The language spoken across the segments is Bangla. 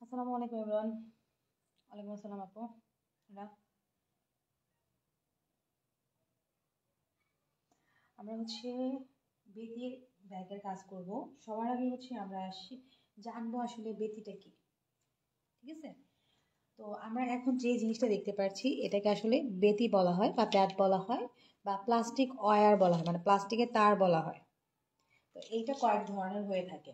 আসসালামু আলাইকুম এভরিওয়ান। ওয়ালাইকুম আসসালাম আপু। আমরা আমরা বেতির ব্যাগের কাজ করব। সবার আগে আমরা জানবো আসলে বেতিটা কি। ঠিক আছে? তো আমরা এখন যে জিনিসটা দেখতে পাচ্ছি এটাকে আসলে বেতি বলা হয় বা ব্যাট বলা হয় বা প্লাস্টিক ওয়্যার বলা হয়, মানে প্লাস্টিকের তার বলা হয়। তো এইটা কয়েক ধরনের হয়ে থাকে।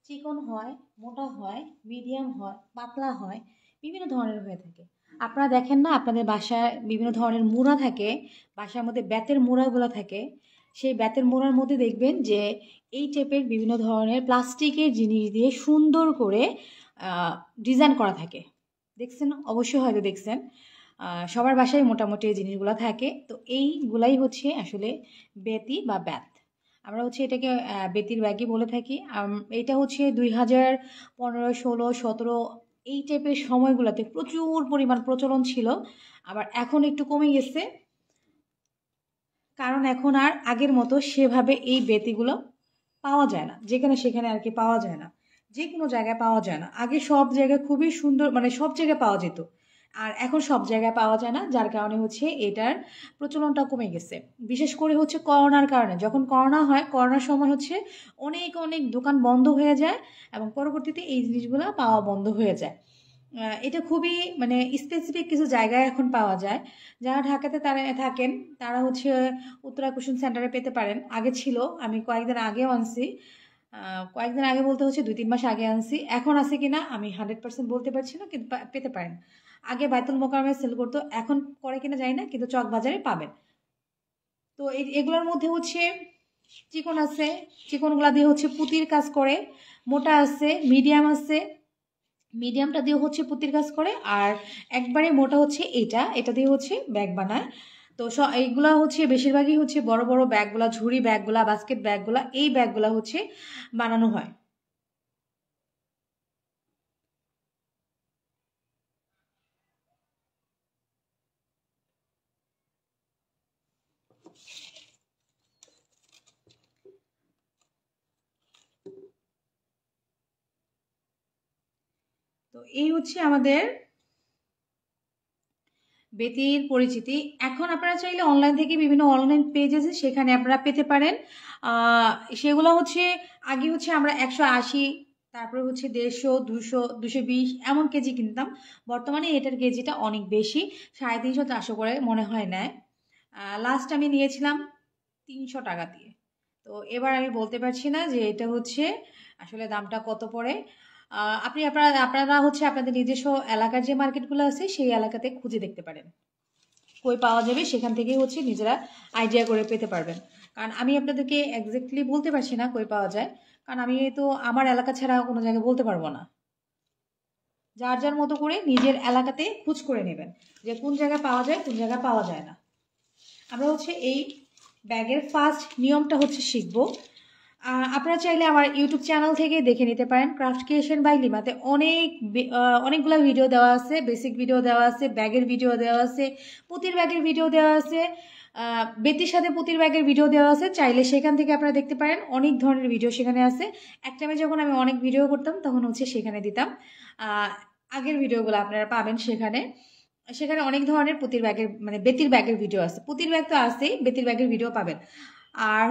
চিকন হয়, মোটা হয়, মিডিয়াম হয়, পাতলা হয়, বিভিন্ন ধরনের হয়ে থাকে। আপনারা দেখেন না, আপনাদের বাসায় বিভিন্ন ধরনের মুড়া থাকে, বাসার মধ্যে বেতের মুড়াগুলো থাকে। সেই বেতের মুড়ার মধ্যে দেখবেন যে এই টাইপের বিভিন্ন ধরনের প্লাস্টিকের জিনিস দিয়ে সুন্দর করে ডিজাইন করা থাকে। দেখছেন? অবশ্যই হয়তো দেখছেন। সবার বাসায় মোটামুটি এই জিনিসগুলো থাকে। তো এইগুলাই আসলে বেতি বা ব্যাত। আমরা এটাকে বেতির ব্যাগই বলে থাকি। এটা 2015, 16, 17 এই টাইপের সময়গুলোতে প্রচুর পরিমাণ প্রচলন ছিল। আবার এখন একটু কমে গেছে, কারণ এখন আর আগের মতো সেভাবে এই বেতিগুলো পাওয়া যায় না, যেখানে সেখানে আর কি পাওয়া যায় না, যে কোনো জায়গায় পাওয়া যায় না। আগে সব জায়গায় খুবই সুন্দর, মানে সব জায়গায় পাওয়া যেত, আর এখন সব জায়গায় পাওয়া যায় না, যার কারণে এটার প্রচলনটা কমে গেছে। বিশেষ করে করোনার কারণে, যখন করোনা হয়, করোনার সময় অনেক অনেক দোকান বন্ধ হয়ে যায় এবং পরবর্তীতে এই জিনিসগুলো পাওয়া বন্ধ হয়ে যায়। এটা খুবই মানে স্পেসিফিক কিছু জায়গায় এখন পাওয়া যায়। যারা ঢাকাতে তারা থাকেন, তারা উত্তরা কুসুম সেন্টারে পেতে পারেন। আগে ছিল, আমি কয়েকদিন আগেও আনছি। কয়েকদিন আগে বলতে 2-3 মাস আগে আনছি। এখন আছে কিনা আমি 100% বলতে পারছি না, কিন্তু পেতে পারেন। আগে বাইতুল মোকাররমে সেল করতো, এখন করে কিনা জানি না, কিন্তু চক বাজারে পাবেন। তো এগুলোর মধ্যে চিকন আছে, চিকনগুলা দিয়ে পুঁতির কাজ করে। মোটা আছে, মিডিয়াম আছে, মিডিয়ামটা দিয়ে পুঁতির কাজ করে। আর একবারে মোটা এটা এটা দিয়ে ব্যাগ বানায়। তো এইগুলা বেশিরভাগই বড় বড় ব্যাগগুলা, ঝুড়ি ব্যাগগুলা, বাস্কেট ব্যাগগুলা, এই ব্যাগগুলা বানানো হয়। তো এই আমাদের বেতির পরিচিতি। এখন আপনারা চাইলে অনলাইন থেকে বিভিন্ন অনলাইন পেজ আছে, সেখানে আপনারা পেতে পারেন। সেগুলো আগে আমরা 180, তারপরে 150, 200, 220 এমন কেজি কিনতাম। বর্তমানে এটার কেজিটা অনেক বেশি, 350, 400 করে মনে হয় নেয়। লাস্ট আমি নিয়েছিলাম 300 টাকা দিয়ে। তো এবার আমি বলতে পারছি না যে এটা আসলে দামটা কত পড়ে। আপনারা আপনারা আপনাদের নিজস্ব এলাকার যে মার্কেটগুলো আছে সেই এলাকাতে খুঁজে দেখতে পারেন, কই পাওয়া যাবে, সেখান থেকেই নিজেরা আইডিয়া করে পেতে পারবেন। কারণ আমি আপনাদেরকে এক্স্যাক্টলি বলতে পারছি না কই পাওয়া যায়, কারণ আমি তো আমার এলাকা ছাড়া কোনো জায়গায় বলতে পারবো না। যার যার মতো করে নিজের এলাকাতে খোঁজ করে নেবেন যে কোন জায়গায় পাওয়া যায়, কোন জায়গায় পাওয়া যায় না। আমরা এই ব্যাগের ফার্স্ট নিয়মটা শিখবো। আপনারা চাইলে আমার ইউটিউব চ্যানেল থেকে দেখে নিতে পারেন। ক্রাফট ক্রিয়েশন বাই লিমাতে অনেকগুলো ভিডিও দেওয়া আছে, বেসিক ভিডিও দেওয়া আছে, ব্যাগের ভিডিও দেওয়া আছে, পুঁতির ব্যাগের ভিডিও দেওয়া আছে, বেতির সাথে পুঁতির ব্যাগের ভিডিও দেওয়া আছে। চাইলে সেখান থেকে আপনারা দেখতে পারেন, অনেক ধরনের ভিডিও সেখানে আছে। এক টাইমে যখন আমি অনেক ভিডিও করতাম তখন সেখানে দিতাম। আগের ভিডিওগুলো আপনারা পাবেন সেখানে। সেখানে অনেক ধরনের পুঁতির ব্যাগের, মানে বেতির ব্যাগের ভিডিও আছে। পুঁতির ব্যাগ তো আছেই, বেতির ব্যাগের ভিডিও পাবেন। আর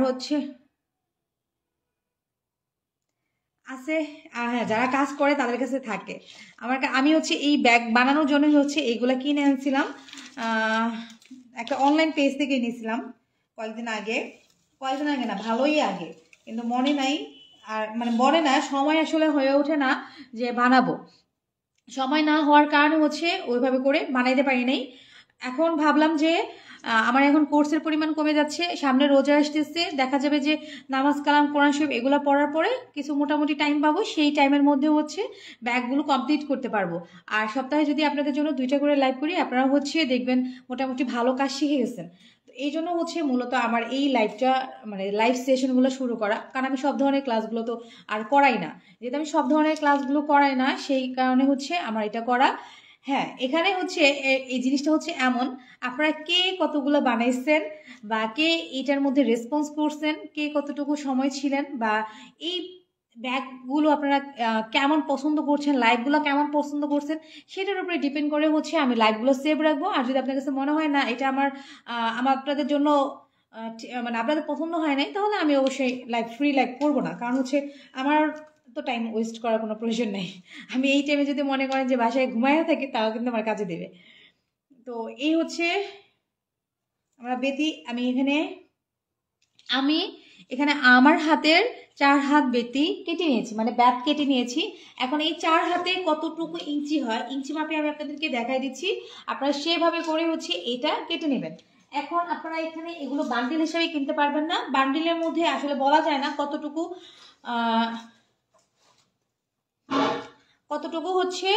আছে। হ্যাঁ, যারা কাজ করে তাদের কাছে থাকে। আমি এই ব্যাগ বানানোর জন্য এইগুলা কিনে আনছিলাম। একটা অনলাইন পেজ থেকে নিয়েছিলাম কয়েকদিন আগে। কয়েকদিন আগে না, ভালোই আগে, কিন্তু মনে নাই। আর মানে মনে না, সময় আসলে হয়ে ওঠে না যে বানাবো। সময় না হওয়ার কারণে ওইভাবে করে বানাইতে পারি নাই। এখন ভাবলাম যে আমার এখন কোর্সের পরিমাণ কমে যাচ্ছে, সামনে রোজা আসতেছে, দেখা যাবে যে নামাজ কালাম কোরআন শরীফ এগুলো পড়ার পরে কিছু মোটামুটি টাইম পাবো, সেই টাইমের মধ্যে ব্যাগগুলো কমপ্লিট করতে পারবো। আর সপ্তাহে যদি আপনাদের জন্য 2টা করে লাইভ করি, আপনারা দেখবেন মোটামুটি ভালো কাজ শিখে গেছেন। তো এই জন্য মূলত আমার এই লাইভটা, মানে লাইভ সেশনগুলো শুরু করা। কারণ আমি সব ধরনের ক্লাসগুলো তো আর করাই না, যেহেতু আমি সব ধরনের ক্লাসগুলো করাই না, সেই কারণে আমার এটা করা। হ্যাঁ, এখানে হচ্ছে এই জিনিসটা হচ্ছে এমন, আপনারা কে কতগুলো বানাইছেন বা কে এটার মধ্যে রেসপন্স করছেন, কে কতটুকু সময় ছিলেন, বা এই ব্যাগগুলো আপনারা কেমন পছন্দ করছেন, লাইভগুলো কেমন পছন্দ করছেন, সেটার উপরে ডিপেন্ড করে হচ্ছে আমি লাইভগুলো সেভ রাখবো। আর যদি আপনার কাছে মনে হয় না এটা আমার আপনাদের জন্য মানে আপনাদের পছন্দ হয় নাই, তাহলে আমি অবশ্যই ফ্রি লাইভ করবো না। কারণ হচ্ছে আমার তো টাইম ওয়েস্ট করার কোনো প্রয়োজন নেই। আমি এই টাইমে যদি মনে করেন যে বাসায় ঘুমাইয়া থাকি, তাও কিন্তু আমার কাজে দেবে। তো এই হচ্ছে আমরা বেতি। আমি এখানে আমার হাতের 4 হাত বেতি কেটে নিয়েছি, মানে ব্যাত কেটে নিয়েছি। এখন এই 4 হাতে কতটুকু ইঞ্চি হয়, ইঞ্চি মাপে আমি আপনাদেরকে দেখাই দিচ্ছি। আপনারা সেভাবে করে হচ্ছে এটা কেটে নেবেন। এখন আপনারা এখানে এগুলো বান্ডিল হিসেবে কিনতে পারবেন না, বান্ডিলের মধ্যে আসলে বলা যায় না কতটুকু হচ্ছে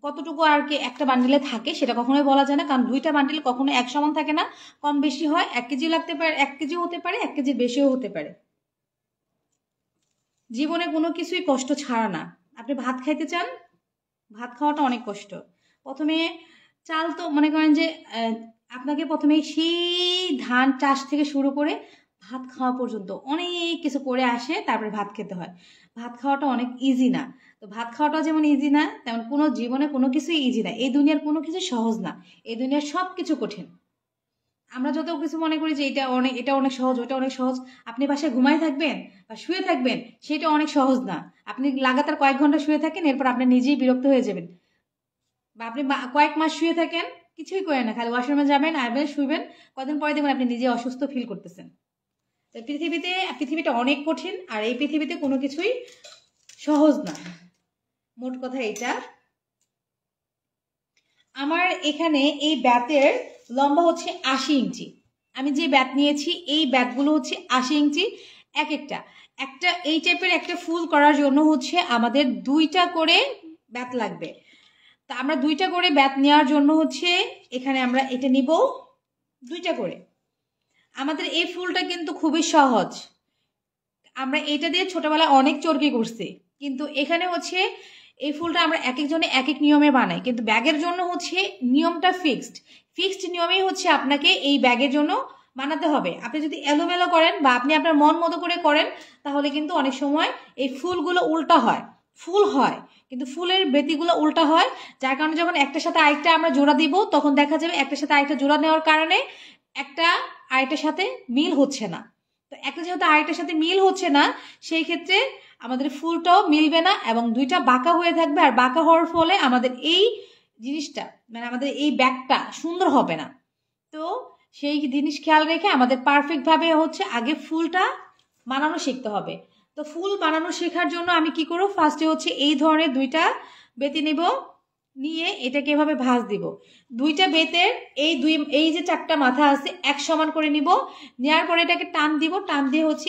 কতটুকু আর কি একটা বান্ডিলে থাকে সেটা কখনোই বলা যায় না। কারণ দুইটা বান্ডিল কখনো এক সমান থাকে না, কম বেশি হয়। 1 কেজি লাগতে পারে, 1 কেজি হতে পারে, 1 কেজির বেশিও হতে পারে। জীবনে কোনো কিছুই কষ্ট ছাড়া না। আপনি ভাত খাইতে চান, ভাত খাওয়াটা অনেক কষ্ট। প্রথমে চাল তো মনে করেন যে আপনাকে প্রথমে সেই ধান চাষ থেকে শুরু করে ভাত খাওয়া পর্যন্ত অনেক কিছু করে আসে, তারপরে ভাত খেতে হয়। ভাত খাওয়াটা অনেক ইজি না। তো ভাত খাওয়াটা যেমন ইজি না, তেমন কোনো জীবনে কোনো কিছুই ইজি না। এই দুনিয়ার কোনো কিছু সহজ না, এই দুনিয়ার সব কিছু কঠিন। আমরা যত কিছু মনে করি যে এটা অনেক সহজ, ওটা অনেক সহজ। আপনি বাসায় ঘুমায় থাকবেন বা শুয়ে থাকবেন, সেটা অনেক সহজ না। আপনি লাগাতার কয়েক ঘন্টা শুয়ে থাকেন, এরপর আপনি নিজেই বিরক্ত হয়ে যাবেন। বা আপনি কয়েক মাস শুয়ে থাকেন, কিছুই করেন না, খালি ওয়াশরুমে যাবেন, আসবেন, শুইবেন, কদিন পরে দেখবেন আপনি নিজে অসুস্থ ফিল করতেছেন। তো পৃথিবীটা অনেক কঠিন, আর এই পৃথিবীতে কোনো কিছুই সহজ না। মোট কথা এটা। আমার এখানে এই ব্যাতের লম্বা হচ্ছে 80 ইঞ্চি। আমি যে ব্যাত নিয়েছি এই ব্যাতগুলো হচ্ছে 80 ইঞ্চি এক একটা। এই টাইপের একটা ফুল করার জন্য হচ্ছে আমাদের 2টা করে ব্যাত লাগবে। তা আমরা 2টা করে ব্যাত নেওয়ার জন্য হচ্ছে এখানে আমরা এটা নিব 2টা করে। আমাদের এই ফুলটা কিন্তু খুবই সহজ। আমরা এটা দিয়ে ছোটবেলায় অনেক চরকি করছি, কিন্তু এখানে হচ্ছে এই ফুলটা আমরা এক একজনে এক এক নিয়মে বানাই, কিন্তু ব্যাগের জন্য হচ্ছে নিয়মটা ফিক্সড নিয়মেই হচ্ছে আপনাকে এই ব্যাগের জন্য বানাতে হবে। আপনি যদি এলোমেলো করেন বা আপনি আপনার মন মতো করে করেন, তাহলে কিন্তু অনেক সময় এই ফুলগুলো উল্টা হয়। ফুল হয় কিন্তু ফুলের বেতিগুলো উল্টা হয়, যার কারণে যখন একটার সাথে আরেকটা আমরা জোড়া দিব, তখন দেখা যাবে একটার সাথে আরেকটা জোড়া নেওয়ার কারণে একটা আরেকটার সাথে মিল হচ্ছে না। তো একটা যেহেতু আরেকটার সাথে মিল হচ্ছে না, সেই ক্ষেত্রে আমাদের ফুলটাও মিলবে না এবং 2টা বাঁকা হয়ে থাকবে। আর বাঁকা হওয়ার ফলে আমাদের এই জিনিসটা, মানে আমাদের এই ব্যাগটা সুন্দর হবে না। তো সেই জিনিস খেয়াল রেখে আমাদের পারফেক্ট ভাবে হচ্ছে আগে ফুলটা বানানো শিখতে হবে। তো ফুল বানানো শেখার জন্য আমি কি করব, ফার্স্টে হচ্ছে এই ধরনের 2টা বেতি নেব, নিয়ে এটাকে এভাবে ভাঁজ দিব। 2টা বেতের এই যে 4টা মাথা আছে এক সমান করে নিব। নেওয়ার পরে এটাকে টান দিব, টান দিয়ে হচ্ছে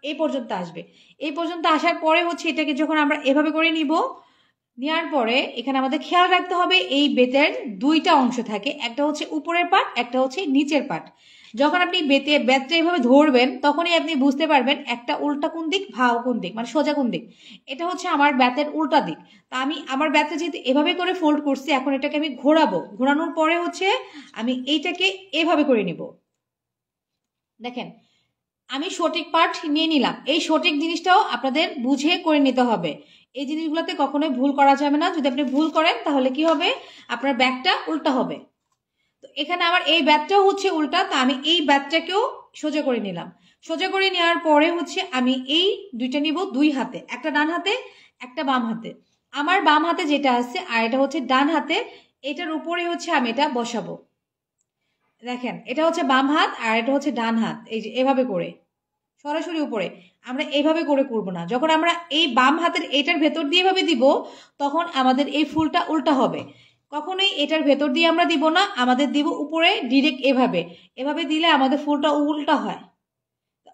এই পর্যন্ত আসবে। এই পর্যন্ত আসার পরে হচ্ছে এটাকে যখন আমরা এভাবে করে নিব, নেওয়ার পরে এখানে আমাদের খেয়াল রাখতে হবে এই বেতের 2টা অংশ থাকে, একটা হচ্ছে উপরের পার্ট, একটা হচ্ছে নিচের পার্ট। যখন আপনি বেতটা এইভাবে ধরবেন, তখনই আপনি বুঝতে পারবেন একটা উল্টা কোন দিক, ভাও কোন দিক, মানে সোজা কোন দিক। এটা হচ্ছে আমার বেতের উল্টা দিক। তা আমি আমার বেতটা যেহেতু এভাবে করে ফোল্ড করছি, এখন এটাকে আমি ঘোরাবো। ঘোরানোর পরে হচ্ছে আমি এইটাকে এভাবে করে নিব। দেখেন, আমি সঠিক পার্ট নিয়ে নিলাম। এই সঠিক জিনিসটাও আপনাদের বুঝে করে নিতে হবে। এই জিনিসগুলোতে কখনোই ভুল করা যাবে না। যদি আপনি ভুল করেন, তাহলে কি হবে, আপনার ব্যাগটা উল্টা হবে। তো এখানে আমার এই ব্যাগটাও হচ্ছে উল্টা, তা আমি এই ব্যাগটাকেও সোজা করে নিলাম। সোজা করে নেওয়ার পরে হচ্ছে আমি এই 2টা নিব 2 হাতে, একটা ডান হাতে একটা বাম হাতে। আমার বাম হাতে যেটা আছে আর এটা হচ্ছে ডান হাতে, এটার উপরে হচ্ছে আমি এটা বসাবো। দেখেন, এটা হচ্ছে বাম হাত আর এটা হচ্ছে ডান হাত। এই যে এভাবে করে সরাসরি উপরে আমরা এইভাবে করে করব না। যখন আমরা এই বাম হাতের এটার ভেতর দিয়ে এভাবে দিব, তখন আমাদের এই ফুলটা উল্টা হবে। কখনোই এটার ভেতর দিয়ে আমরা দিব না, আমাদের দিব উপরে ডিরেক্ট এভাবে। এভাবে দিলে আমাদের ফুলটা উল্টা হয়।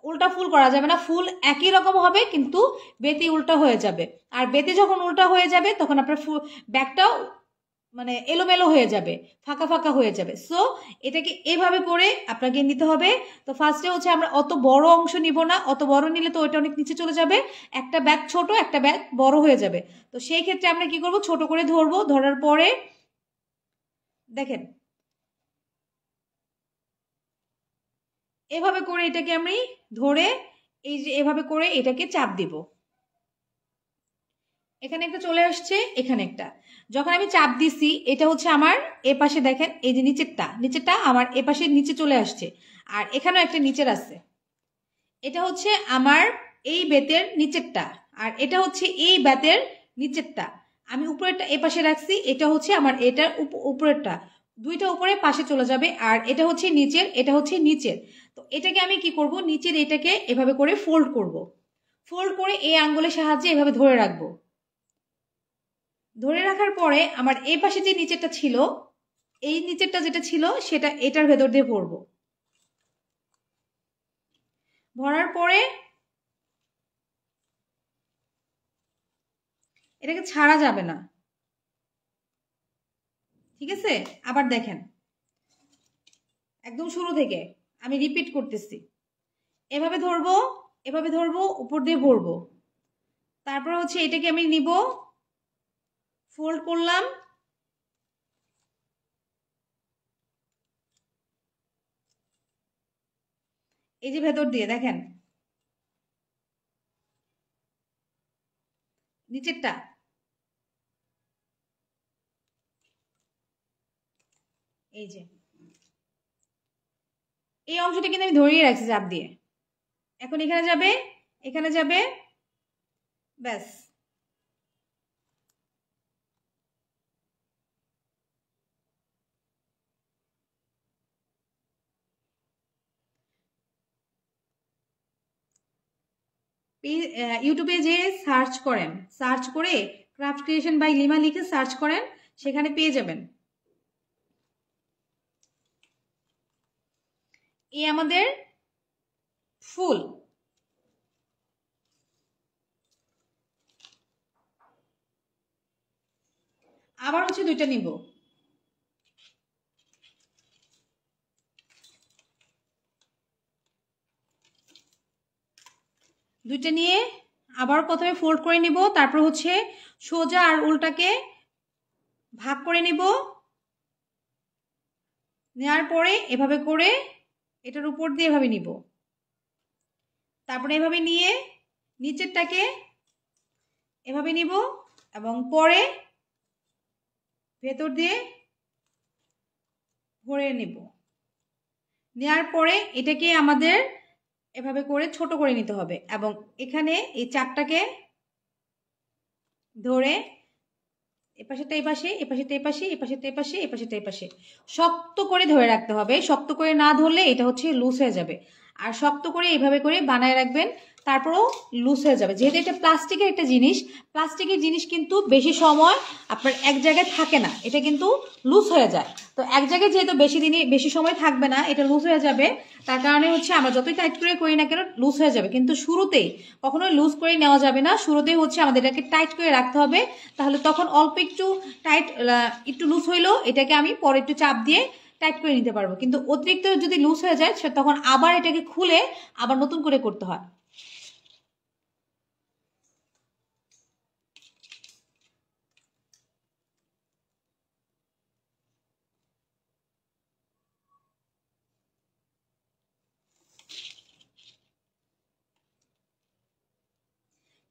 উল্টা ফুল করা যাবে না, ফুল একই রকম হবে কিন্তু বেতি উল্টা হয়ে যাবে। আর বেতি যখন উল্টা হয়ে যাবে, তখন আপনার ব্যাগটাও মানে এলোমেলো হয়ে যাবে, ফাঁকা ফাঁকা হয়ে যাবে। সো এটাকে এভাবে করে আপনাকে নিতে হবে। তো ফার্স্টে হচ্ছে আমরা অত বড় অংশ নিব না, অত বড় নিলে তো ওইটা অনেক নিচে চলে যাবে, একটা ব্যাগ ছোট একটা ব্যাগ বড় হয়ে যাবে। তো সেই ক্ষেত্রে আমরা কি করব, ছোট করে ধরবো, ধরার পরে দেখেন এভাবে করে এটাকে আমি ধরে এই যে এভাবে করে এটাকে চাপ দিব। এখানে একটা চলে আসছে, এখানে একটা। যখন আমি চাপ দিছি এটা হচ্ছে আমার এ পাশে, দেখেন এই যে নিচেরটা আমার এ পাশে নিচে চলে আসছে, আর এখানেও একটা নিচের আছে। এটা হচ্ছে আমার এই বেতের নিচেরটা, আর এটা হচ্ছে এই বেতের নিচেরটা। আমি উপরেরটা এ পাশে রাখছি, এটা হচ্ছে আমার এটার উপরেরটা, দুইটা উপরে পাশে চলে যাবে। আর এটা হচ্ছে নিচের, এটা হচ্ছে নিচের। তো এটাকে আমি কি করব, নিচের এটাকে এভাবে করে ফোল্ড করব। ফোল্ড করে এই আঙ্গুলের সাহায্যে এভাবে ধরে রাখবো। ধরে রাখার পরে আমার এই পাশে যে নিচেরটা ছিল, এই নিচেরটা যেটা ছিল সেটা এটার ভেতর দিয়ে ভরবো। ভরার পরে এটাকে ছাড়া যাবে না, ঠিক আছে? আবার দেখেন একদম শুরু থেকে আমি রিপিট করতেছি, এভাবে ধরবো, এভাবে ধরবো, উপর দিয়ে ভরবো। তারপর হচ্ছে এটাকে আমি নিব, ফোল্ড করলাম, এই যে ভেতর দিয়ে দেখেন নিচেরটা, এই যে এই অংশটা কিন্তু আমি ধরিয়ে রাখছি চাপ দিয়ে। এখন এখানে যাবে, এখানে যাবে, ব্যাস। ইউটিউবে যে সার্চ করেন, সার্চ করে ক্রাফট ক্রিয়েশন বাই লিমা লিখে সার্চ করেন, সেখানে পেয়ে যাবেন। এই আমাদের ফুল। আবার হচ্ছে দুইটা নিব, দুইটা নিয়ে আবার প্রথমে ফোল্ড করে নিব, তারপর হচ্ছে সোজা আর উল্টাকে ভাগ করে নিব। নেওয়ার পরে এভাবে করে এটার উপর দিয়ে এভাবে নিব, তারপরে এভাবে নিয়ে নিচেরটাকে এভাবে নিব, এবং পরে ভেতর দিয়ে ভরে নিব। নেওয়ার পরে এটাকে আমাদের এভাবে করে ছোট করে নিতে হবে, এবং এখানে এই চাপটাকে ধরে এপাশেটা এপাশে, এপাশেটা এপাশে, এপাশেটা এপাশে, এপাশেটা এপাশে শক্ত করে ধরে রাখতে হবে। শক্ত করে না ধরলে এটা হচ্ছে লুজ হয়ে যাবে। আর শক্ত করে এইভাবে করে বানায় রাখবেন, তারপরেও লুজ হয়ে যাবে। যেহেতু এটা প্লাস্টিকের একটা জিনিস, প্লাস্টিকের জিনিস কিন্তু বেশি সময় আপনার এক জায়গায় থাকে না, এটা কিন্তু লুজ হয়ে যায়। তো এক জায়গায় যেহেতু বেশি সময় থাকবে না, এটা লুজ হয়ে যাবে। তার কারণে হচ্ছে আমরা যতই টাইট করে করি না কেন লুজ হয়ে যাবে। কিন্তু শুরুতেই কখনোই লুজ করে নেওয়া যাবে না, শুরুতেই হচ্ছে আমাদের এটাকে টাইট করে রাখতে হবে। তাহলে তখন অল্প একটু টাইট, একটু লুজ হইলেও এটাকে আমি পরে একটু চাপ দিয়ে টাইট করে নিতে পারবো। কিন্তু অতিরিক্ত যদি লুজ হয়ে যায় তখন আবার এটাকে খুলে আবার নতুন করে করতে হয়।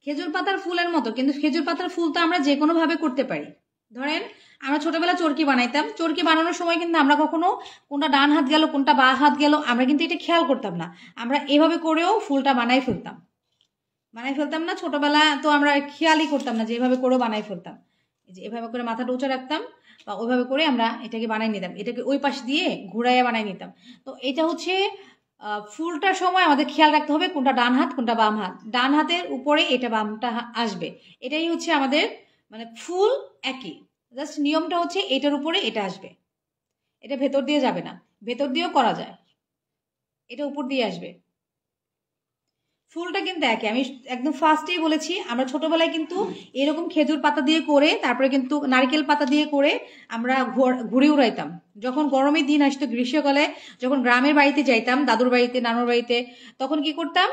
খেজুর পাতার ফুলের মতো, কিন্তু খেজুর পাতার ফুল তো আমরা যে কোনো ভাবে করতে পারি। ধরেন আমরা ছোটবেলা চরকি বানাইতাম, চরকি বানানোর সময় কিন্তু আমরা কখনো কোনটা ডান হাত গেল কোনটা বা হাত গেল আমরা কিন্তু এটা খেয়াল করতাম না, আমরা এভাবে করেও ফুলটা বানাই ফেলতাম না। ছোটবেলা তো আমরা খেয়ালই করতাম না যে এভাবে করেও বানাই ফেলতাম। এই যে এভাবে করে মাথাটা উঁচা রাখতাম, বা ওইভাবে করে আমরা এটাকে বানাই নিতাম, এটাকে ওই পাশ দিয়ে ঘুরাইয়া বানাই নিতাম। তো এটা হচ্ছে ফুলটার সময় আমাদের খেয়াল রাখতে হবে কোনটা ডান হাত কোনটা বাম হাত। ডান হাতের উপরে এটা বামটা আসবে, এটাই হচ্ছে আমাদের মানে ফুল একই। জাস্ট নিয়মটা হচ্ছে এটার উপরে এটা আসবে, এটা ভেতর দিয়ে যাবে না, ভেতর দিয়েও করা যায়, এটা উপর দিয়ে আসবে। ফুলটা কিন্তু একই। আমি একদম ফার্স্টেই বলেছি, আমরা ছোটবেলায় কিন্তু এরকম খেজুর পাতা দিয়ে করে, তারপরে কিন্তু নারকেল পাতা দিয়ে করে আমরা ঘুড়ি উড়াইতাম। যখন গরমের দিন আসতো, গ্রীষ্মকালে যখন গ্রামের বাড়িতে যাইতাম, দাদুর বাড়িতে, নানুর বাড়িতে, তখন কি করতাম,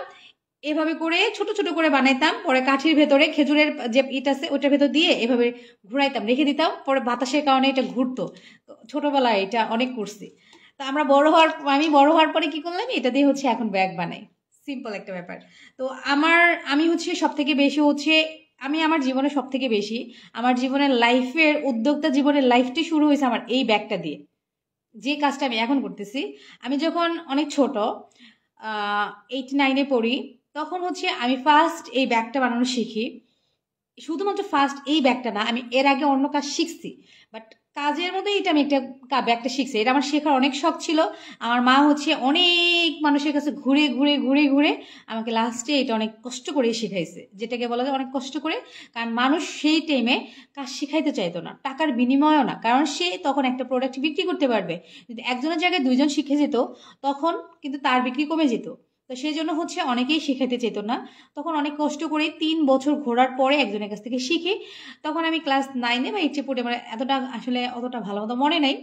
এভাবে করে ছোট ছোট করে বানাইতাম, পরে কাঠির ভেতরে খেজুরের যে ইট আছে ওইটার ভেতর দিয়ে এভাবে ঘুরাইতাম, রেখে দিতাম, পরে বাতাসের কারণে এটা ঘুরতো। তো ছোটবেলায় এটা অনেক করছি। তো আমি বড় হওয়ার পরে কি করলাম, এটা দিয়ে হচ্ছে এখন ব্যাগ বানাই। সিম্পল একটা ব্যাপার। তো আমি হচ্ছে সব থেকে বেশি হচ্ছে, আমি আমার জীবনে সব থেকে বেশি, আমার জীবনের লাইফের উদ্যোক্তা জীবনের লাইফটি শুরু হয়েছে আমার এই ব্যাগটা দিয়ে। যে কাজটা আমি এখন করতেছি, আমি যখন অনেক ছোট 8-9-এ পড়ি, তখন হচ্ছে আমি ফার্স্ট এই ব্যাগটা বানানো শিখি। শুধুমাত্র ফার্স্ট এই ব্যাগটা না, আমি এর আগে অন্য কাজ শিখছি, বাট কাজের মধ্যে এটা আমি একটা ব্যাগটা শিখছি। এটা আমার শেখার অনেক শখ ছিল। আমার মা হচ্ছে অনেক মানুষের কাছে ঘুরে ঘুরে ঘুরে ঘুরে আমাকে লাস্টে এটা অনেক কষ্ট করে শিখাইছে, যেটাকে বলা যায় অনেক কষ্ট করে। কারণ মানুষ সেই টাইমে কাজ শিখাইতে চাইতো না, টাকার বিনিময়ও না, কারণ সে তখন একটা প্রোডাক্ট বিক্রি করতে পারবে। যদি একজনের জায়গায় দুইজন শিখে যেত, তখন কিন্তু তার বিক্রি কমে যেত। তো সেই জন্য হচ্ছে অনেকেই শেখাতে চেত না। তখন অনেক কষ্ট করে 3 বছর ঘোরার পরে একজনের কাছ থেকে শিখি। তখন আমি ক্লাস 9-এ বা 8-এ পড়ে, মানে এতটা আসলে অতটা ভালো মতো মনে নাই।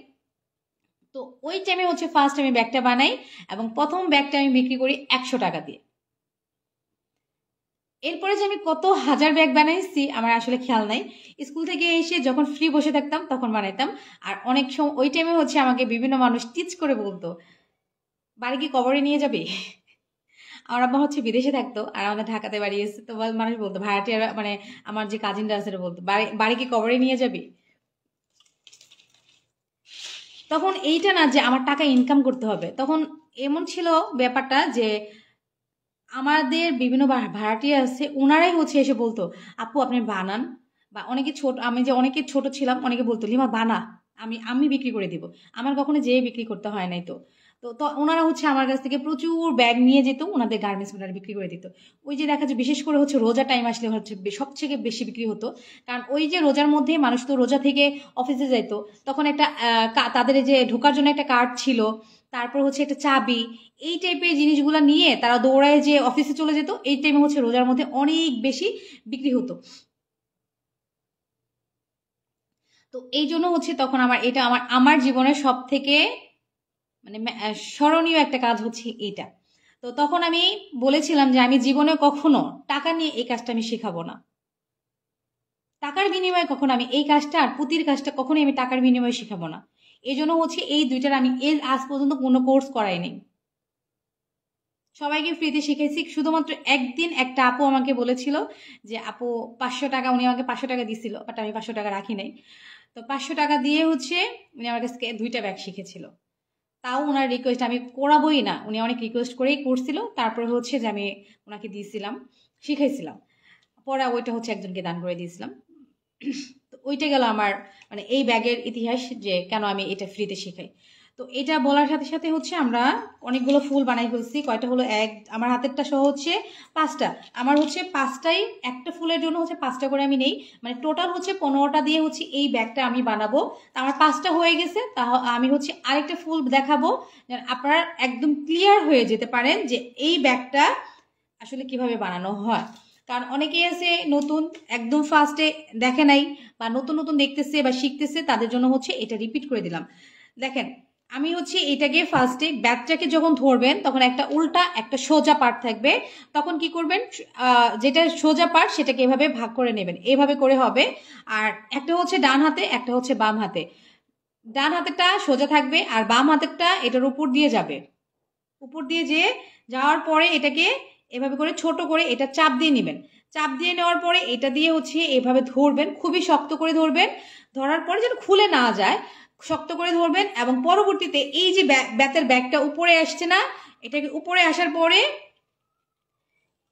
তো ওই টাইমে হচ্ছে ফার্স্ট আমি ব্যাগটা বানাই, এবং প্রথম ব্যাগটা আমি বিক্রি করি 100 টাকা দিয়ে। এরপরে যে আমি কত হাজার ব্যাগ বানাইছি আমার আসলে খেয়াল নাই। স্কুল থেকে এসে যখন ফ্রি বসে থাকতাম তখন বানাইতাম। আর অনেক সময় ওই টাইমে হচ্ছে আমাকে বিভিন্ন মানুষ টিচ করে বলতো, বাড়ি কি কবরে নিয়ে যাবে? আমার আব্বা হচ্ছে বিদেশে থাকতো, আর আমাদের ঢাকাতে বাড়ি এসে, তো মানুষ বলতো ভাড়াটিয়ারা, মানে আমার যে কাজিনরা আছে বলতো, বাড়ি কি কবরে নিয়ে যাবি? তখন এইটা না যে আমার টাকা ইনকাম করতে হবে, তখন এমন ছিল ব্যাপারটা যে আমাদের বিভিন্ন ভাড়াটিয়া আছে, ওনারাই হচ্ছে এসে বলতো, আপু আপনি বানান। বা অনেকে ছোট, আমি যে অনেকে ছোট ছিলাম, অনেকে বলতো লিমা বানা, আমি বিক্রি করে দিব। আমার কখনো যেয়ে বিক্রি করতে হয় নাই। তো তো তো ওনারা হচ্ছে আমার কাছ থেকে প্রচুর ব্যাগ নিয়ে যেত, ওনাদের গার্মেন্টস ওনারা বিক্রি করে দিত। ওই যে দেখা যায় বিশেষ করে হচ্ছে রোজা টাইম আসলে হচ্ছে সবথেকে বেশি বিক্রি হতো। কারণ ওই যে রোজার মধ্যে মানুষ তো রোজা থেকে অফিসে যাইতো, তখন একটা তাদের যে ঢোকার জন্য একটা কার্ড ছিল, তারপর হচ্ছে একটা চাবি, এই টাইপের জিনিসগুলো নিয়ে তারা দৌড়ায় যে অফিসে চলে যেত। এই টাইমে হচ্ছে রোজার মধ্যে অনেক বেশি বিক্রি হতো। তো এই জন্য হচ্ছে তখন আমার এটা আমার আমার জীবনের সব থেকে মানে স্মরণীয় একটা কাজ হচ্ছে এটা। তো তখন আমি বলেছিলাম যে আমি জীবনে কখনো টাকা নিয়ে এই কাজটা আমি শেখাবো না, টাকার বিনিময়ে কখনো আমি এই কাজটা আর পুঁতির কাজটা কখনোই আমি টাকার বিনিময়ে শেখাবো না। এই জন্য হচ্ছে এই দুইটার আমি এর আজ পর্যন্ত কোনো কোর্স করাই নেই, সবাইকে ফ্রিতে শিখেছি। শুধুমাত্র একদিন একটা আপু আমাকে বলেছিল যে আপু 500 টাকা, উনি আমাকে 500 টাকা দিছিল, বাট আমি 500 টাকা রাখি নাই। তো 500 টাকা দিয়ে হচ্ছে উনি আমার কাছ থেকে 2টা ব্যাগ শিখেছিল। তাও ওনার রিকোয়েস্ট, আমি করাবোই না, উনি অনেক রিকোয়েস্ট করেই করছিল। তারপরে হচ্ছে যে আমি ওনাকে দিয়েছিলাম, শিখাইছিলাম। পরে ওইটা হচ্ছে একজনকে দান করে দিয়েছিলাম। তো ওইটা গেল আমার মানে এই ব্যাগের ইতিহাস, যে কেন আমি এটা ফ্রিতে শেখাই। তো এটা বলার সাথে সাথে হচ্ছে আমরা অনেকগুলো ফুল বানাই ফেলছি। কয়টা হলো, আমার হাতেরটা সহ হচ্ছে 5টা। আমার হচ্ছে 5টাই, একটা ফুলের জন্য হচ্ছে 5টা করে আমি নেই, মানে টোটাল হচ্ছে 15টা দিয়ে হচ্ছে এই ব্যাগটা আমি বানাবো। তা আমার 5টা হয়ে গেছে, তা আমি হচ্ছে আরেকটা ফুল দেখাবো, যেন আপনারা একদম ক্লিয়ার হয়ে যেতে পারেন যে এই ব্যাগটা আসলে কিভাবে বানানো হয়। কারণ অনেকেই আছে নতুন, একদম ফার্স্টে দেখে নাই, বা নতুন নতুন দেখতেছে বা শিখতেছে, তাদের জন্য হচ্ছে এটা রিপিট করে দিলাম। দেখেন, আমি হচ্ছে এটাকে ফার্স্টে ব্যাগটাকে যখন ধরবেন তখন একটা উল্টা একটা সোজা পার্ট থাকবে। তখন কি করবেন, যেটা সোজা পার্ট সেটাকে এভাবে ভাগ করে নেবেন, এভাবে করে হবে। আর একটা হচ্ছে ডান হাতে, একটা হচ্ছে বাম হাতে। ডান হাতেরটা সোজা থাকবে, আর বাম হাতেরটা এটার উপর দিয়ে যাবে। উপর দিয়ে যাওয়ার পরে এটাকে এভাবে করে ছোট করে এটা চাপ দিয়ে নেবেন। চাপ দিয়ে নেওয়ার পরে এটা দিয়ে হচ্ছে এভাবে ধরবেন, খুবই শক্ত করে ধরবেন। ধরার পরে যেন খুলে না যায়, শক্ত করে ধরবেন। এবং পরবর্তীতে এই যে বেতের ব্যাগটা উপরে আসছে না, এটাকে উপরে আসার পরে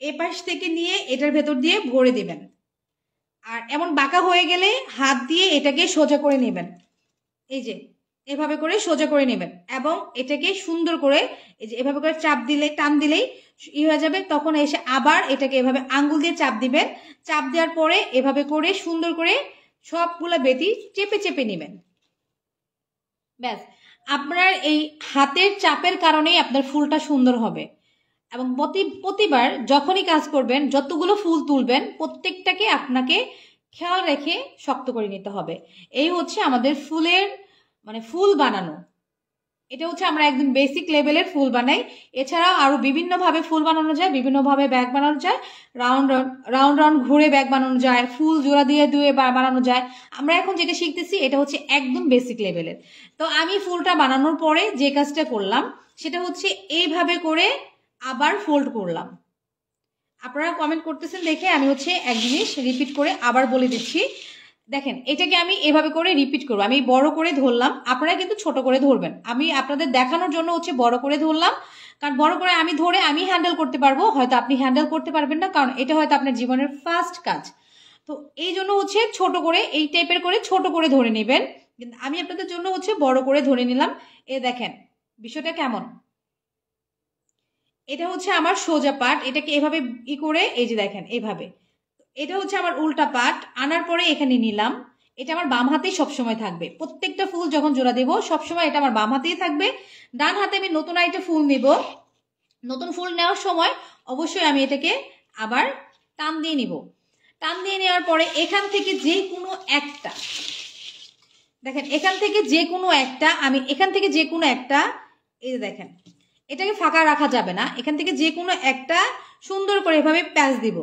এপাশ থেকে নিয়ে এটার ভেতর দিয়ে ভরে দেবেন। আর এমন বাঁকা হয়ে গেলে হাত দিয়ে এটাকে সোজা করে নেবেন, এই যে এভাবে করে সোজা করে নেবেন। এবং এটাকে সুন্দর করে এই যে এভাবে করে চাপ দিলে, টান দিলেই হয়ে যাবে। তখন এসে আবার এটাকে এভাবে আঙ্গুল দিয়ে চাপ দিবেন। চাপ দেওয়ার পরে এভাবে করে সুন্দর করে সবগুলা বেতি চেপে চেপে নেবেন। ব্যাস, আপনার এই হাতের চাপের কারণেই আপনার ফুলটা সুন্দর হবে। এবং প্রতিবার যখনই কাজ করবেন, যতগুলো ফুল তুলবেন প্রত্যেকটাকে আপনাকে খেয়াল রেখে শক্ত করে নিতে হবে। এই হচ্ছে আমাদের ফুলের মানে ফুল বানানো। এটা হচ্ছে আমরা একদম বেসিক লেভেলের ফুল বানাই। এছাড়াও আরো বিভিন্নভাবে ফুল বানানো যায়, বিভিন্নভাবে ব্যাগ বানানো যায়, রাউন্ড রাউন্ড রাউন্ড ঘুরে ব্যাগ বানানো যায়, ফুল জোড়া দিয়ে দিয়ে বানানো যায়। আমরা এখন যেটা শিখতেছি এটা হচ্ছে একদম বেসিক লেভেলের। তো আমি ফুলটা বানানোর পরে যে কাজটা করলাম সেটা হচ্ছে এইভাবে করে আবার ফোল্ড করলাম। আপনারা কমেন্ট করতেছেন দেখে আমি হচ্ছে এক জিনিস রিপিট করে আবার বলে দিচ্ছি। দেখেন, এটাকে আমি এভাবে করে রিপিট করবো। আমি বড় করে ধরলাম, আপনারা কিন্তু ছোট করে ধরবেন। আমি আপনাদের দেখানোর জন্য হচ্ছে বড় করে ধরলাম, কারণ বড় করে আমি ধরে আমি হ্যান্ডেল করতে পারবো, হয়তো আপনি হ্যান্ডেল করতে পারবেন না, কারণ এটা হয়তো আপনার জীবনের ফার্স্ট কাজ। তো এই জন্য হচ্ছে ছোট করে এই টাইপের করে ছোট করে ধরে নেবেন। কিন্তু আমি আপনাদের জন্য হচ্ছে বড় করে ধরে নিলাম। এ দেখেন বিষয়টা কেমন। এটা হচ্ছে আমার সোজা পার্ট, এটাকে এভাবে করে এই যে দেখেন এভাবে। এটা হচ্ছে আমার উল্টা পার্ট, আনার পরে এখানে নিলাম। এটা আমার বাম হাতেই সবসময় থাকবে। প্রত্যেকটা ফুল যখন জোড়া দেব সবসময় এটা আমার বাম হাতেই থাকবে। ডান হাতে আমি নতুন আরেকটা ফুল নিব। নতুন ফুল নেওয়ার সময় অবশ্যই আমি এটাকে আবার টান দিয়ে নিব। টান দিয়ে নেওয়ার পরে এখান থেকে যে কোনো একটা, দেখেন এখান থেকে যে কোনো একটা, আমি এখান থেকে যে কোনো একটা, এই যে দেখেন এটাকে ফাঁকা রাখা যাবে না। এখান থেকে যে কোনো একটা সুন্দর করে এভাবে প্যাচ দিব।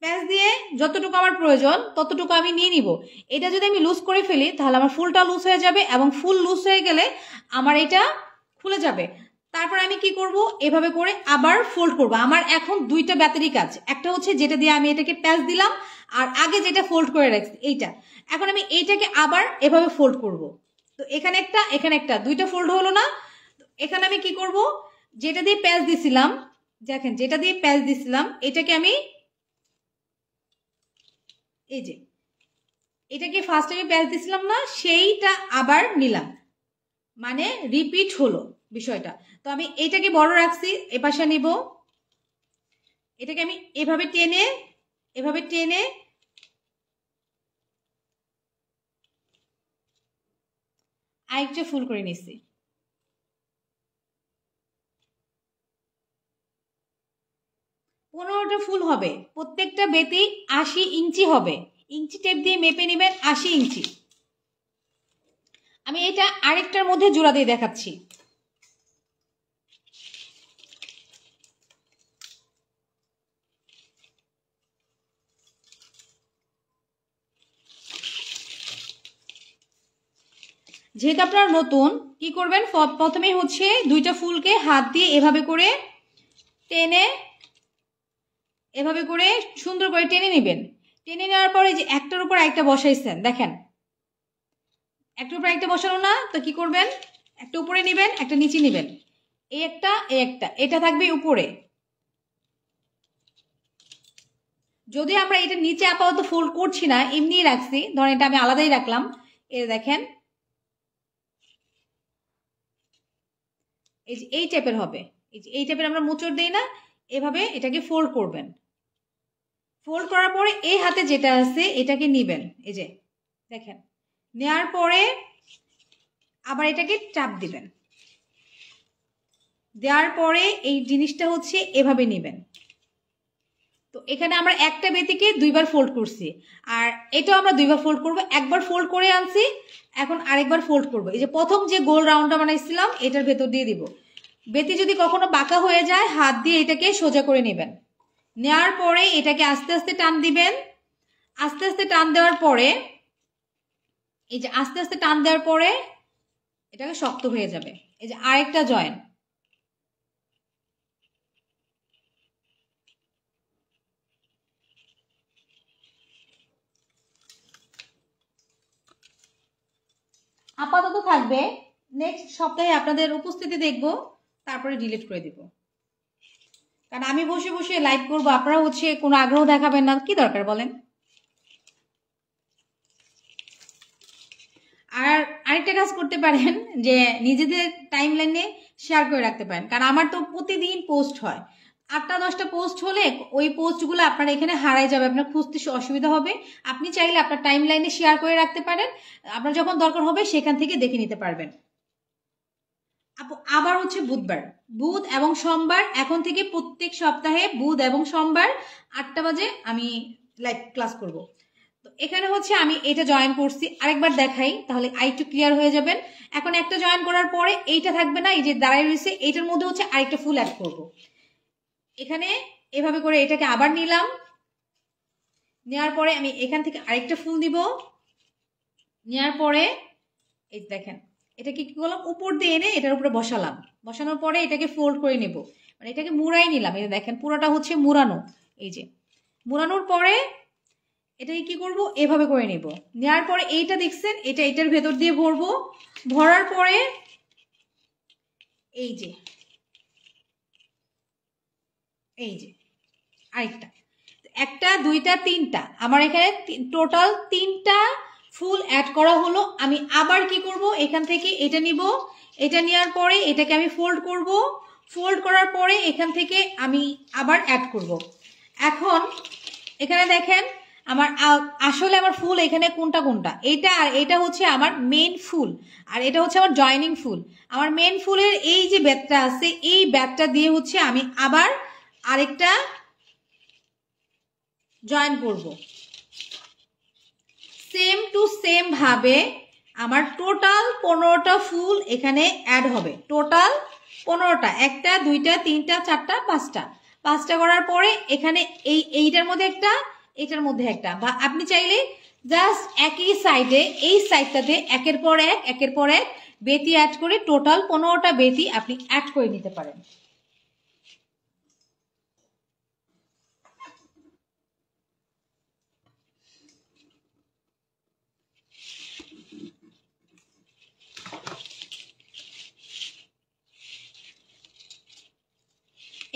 প্যাচ দিয়ে যতটুকু আমার প্রয়োজন ততটুকু আমি নিয়ে নিব। এটা যদি আমি লুজ করে ফেলি তাহলে আমার ফুলটা লুজ হয়ে যাবে, এবং ফুল লুজ হয়ে গেলে আমার এটা খুলে যাবে। তারপর আমি কি করব, এভাবে করে আবার ফোল্ড করব। আমার এখন দুইটা ব্যাটারি কাজ, একটা হচ্ছে যেটা দিয়ে আমি এটাকে প্যাচ দিলাম, আর আগে যেটা ফোল্ড করে রাখছি এইটা। এখন আমি এইটাকে আবার এভাবে ফোল্ড করব। তো এখানে একটা এখানে একটা, দুইটা ফোল্ড হলো না। এখানে আমি কি করব, যেটা দিয়ে প্যাচ দিছিলাম, দেখেন যেটা দিয়ে প্যাচ দিছিলাম এটাকে আমি এই যে এটাকে ফার্স্ট আমি প্যাচ দিছিলাম না, সেইটা আবার নিলাম, মানে রিপিট হলো বিষয়টা। তো আমি এটাকে বড় রাখছি, এপাশে নিব। এটাকে আমি এভাবে টেনে আরেকটা ফুল করে নিচ্ছি। 15টা ফুল হবে, প্রত্যেকটা বেতি 80 ইঞ্চি হবে। ইঞ্চি টেপ দিয়ে মেপে নেবেন 80 ইঞ্চি। আমি এটা আরেকটার মধ্যে জোড়া দিয়ে দেখাচ্ছি। যেহেতু আপনারা নতুন, কি করবেন, প্রথমে হচ্ছে দুইটা ফুলকে হাত দিয়ে এভাবে করে টেনে, এভাবে করে সুন্দর করে টেনে নেবেন। টেনে নেওয়ার পরে যে একটার উপর একটা বসাইছেন, দেখেন একটার উপর একটা বসানো না, তো কি করবেন, একটা উপরে নেবেন একটা নিচে নেবেন, এই একটা এটা থাকবে উপরে। যদি আমরা এটা নিচে আপাতত ফোল্ড করছি না, এমনি রাখছি, ধরেন এটা আমি আলাদাই রাখলাম, এই দেখেন এই যে এই টাইপের হবে। এই টাইপের আমরা মোচড় দেই না, এভাবে এটাকে ফোল্ড করবেন। ফোল্ড করার পরে এই হাতে যেটা আছে এটাকে নিবেন, এই যে দেখেন, নেয়ার পরে আবার এটাকে চাপ দিবেন। দেওয়ার পরে এই জিনিসটা হচ্ছে এভাবে নিবেন। তো এখানে আমরা একটা বেতিকে দুইবার ফোল্ড করছি, আর এটাও আমরা দুইবার ফোল্ড করব। একবার ফোল্ড করে আনছি, এখন আরেকবার ফোল্ড করব। এই যে প্রথম যে গোল রাউন্ডটা বানাইছিলাম এটার ভেতর দিয়ে দিব। বেতি যদি কখনো বাঁকা হয়ে যায় হাত দিয়ে এটাকে সোজা করে নেবেন। নেওয়ার পরে এটাকে আস্তে আস্তে টান দিবেন। আস্তে আস্তে টান দেওয়ার পরে এই যে আস্তে আস্তে টান দেওয়ার পরে এটাকে শক্ত হয়ে যাবে। এই যে আরেকটা জয়েন, আপাতত থাকবে। নেক্সট সপ্তাহে আপনাদের উপস্থিতি দেখব, তারপরে ডিলিট করে দিব। কারণ আমি বসে বসে লাইভ করবো, আপনারা হচ্ছে কোনো আগ্রহ দেখাবেন না, কি দরকার বলেন। আর আরেকটা কাজ করতে পারেন যে নিজেদের টাইম লাইনে শেয়ার করে রাখতে পারেন, কারণ আমার তো প্রতিদিন পোস্ট হয়, 8টা-10টা পোস্ট হলে ওই পোস্টগুলো আপনার এখানে হারাই যাবে, আপনার খুঁজতে অসুবিধা হবে। আপনি চাইলে আপনার টাইম লাইনে শেয়ার করে রাখতে পারেন, আপনার যখন দরকার হবে সেখান থেকে দেখে নিতে পারবেন। আবার হচ্ছে বুধবার, বুধ এবং সোমবার, এখন থেকে প্রত্যেক সপ্তাহে বুধ এবং সোমবার 8টা বাজে আমি লাইভ ক্লাস করব। তো এখানে হচ্ছে আমি এটা জয়েন করছি, আরেকবার দেখাই তাহলে আরেকটু ক্লিয়ার হয়ে যাবেন। এখন একটা জয়েন করার পরে এইটা থাকবে না, এই যে দাঁড়ায় রয়েছে, এইটার মধ্যে হচ্ছে আরেকটা ফুল অ্যাড করব। এখানে এভাবে করে এটাকে আবার নিলাম, নেওয়ার পরে আমি এখান থেকে আরেকটা ফুল দিব, নেওয়ার পরে এই দেখেন এটাকে কি করলাম, উপর দিয়ে এনে এটার উপরে বসালাম, বসানোর পরে এটাকে ফোল্ড করে নেব, মানে এটাকে মুড়াই নিলাম। এই দেখেন পুরোটা হচ্ছে মুড়ানো, এই যে মুড়ানোর পরে এটাকে কি করব, এভাবে করে নেব। নেওয়ার পরে এইটা দেখছেন, এটা এটার ভেতর দিয়ে ভরবো, ভরার পরে এই যে আরেকটা, একটা দুইটা তিনটা, আমার এখানে টোটাল 3টা ফুল অ্যাড করা হলো। আমি আবার কি করব, এখান থেকে এটা নিব, এটা নেওয়ার পরে এটাকে আমি ফোল্ড করব, ফোল্ড করার পরে এখান থেকে আমি আবার অ্যাড করব। এখন এখানে দেখেন আমার আসলে আমার ফুল এখানে কোনটা কোনটা, এটা আর এটা হচ্ছে আমার মেন ফুল, আর এটা হচ্ছে আমার জয়নিং ফুল। আমার মেন ফুলের এই যে ব্যাটটা আছে, এই ব্যাটটা দিয়ে হচ্ছে আমি আবার আরেকটা জয়েন করব। সেম টু সেম ভাবে আমার টোটাল 15টা ফুল এখানে অ্যাড হবে, টোটাল 15টা, একটা দুইটা তিনটা চারটা পাঁচটা করার পরে এখানে এইটার মধ্যে একটা, এটার মধ্যে একটা, বা আপনি চাইলে জাস্ট একই সাইডে এই সাইডটাতে একের পর এক বেতি অ্যাড করে টোটাল 15টা বেতি আপনি অ্যাড করে নিতে পারেন।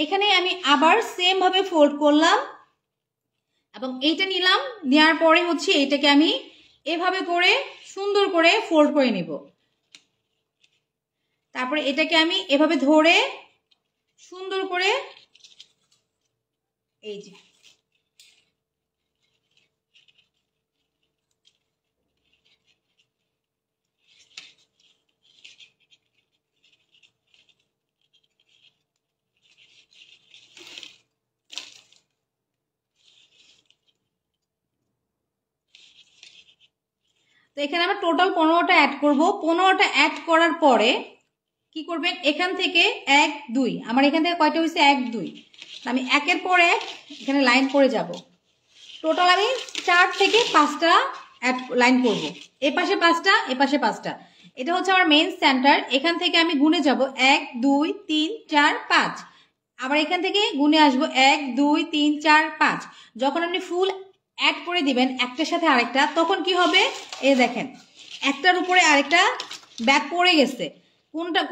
এখানে আমি আবার সেম ভাবে ফোল্ড করলাম এবং এইটা নিলাম, নেওয়ার পরে হচ্ছে এটাকে আমি এভাবে করে সুন্দর করে ফোল্ড করে নিব। তারপরে এটাকে আমি এভাবে ধরে সুন্দর করে এই যে তো এখানে আমরা টোটাল 15টা অ্যাড করব। 15টা অ্যাড করার পরে কি করবেন, এখান থেকে 1 2, আমার এখান থেকে কয়টা হয়েছে 1 2, আমি একের পর এক এখানে লাইন করে যাব। টোটাল আমি 4 থেকে 5টা অ্যাড লাইন করব, এ পাশে 5টা এ পাশে 5টা। এটা হচ্ছে আমার মেইন সেন্টার, এখান থেকে আমি গুনে যাব 1 2 3 4 5, আবার এখান থেকে গুনে আসব 1 2 3 4 5। যখন আপনি ফুল অ্যাড করে দিবেন একটার সাথে আরেকটা, তখন কি হবে, এই দেখেন একটার উপরে আরেকটা ব্যাক পড়ে গেছে, কোনটা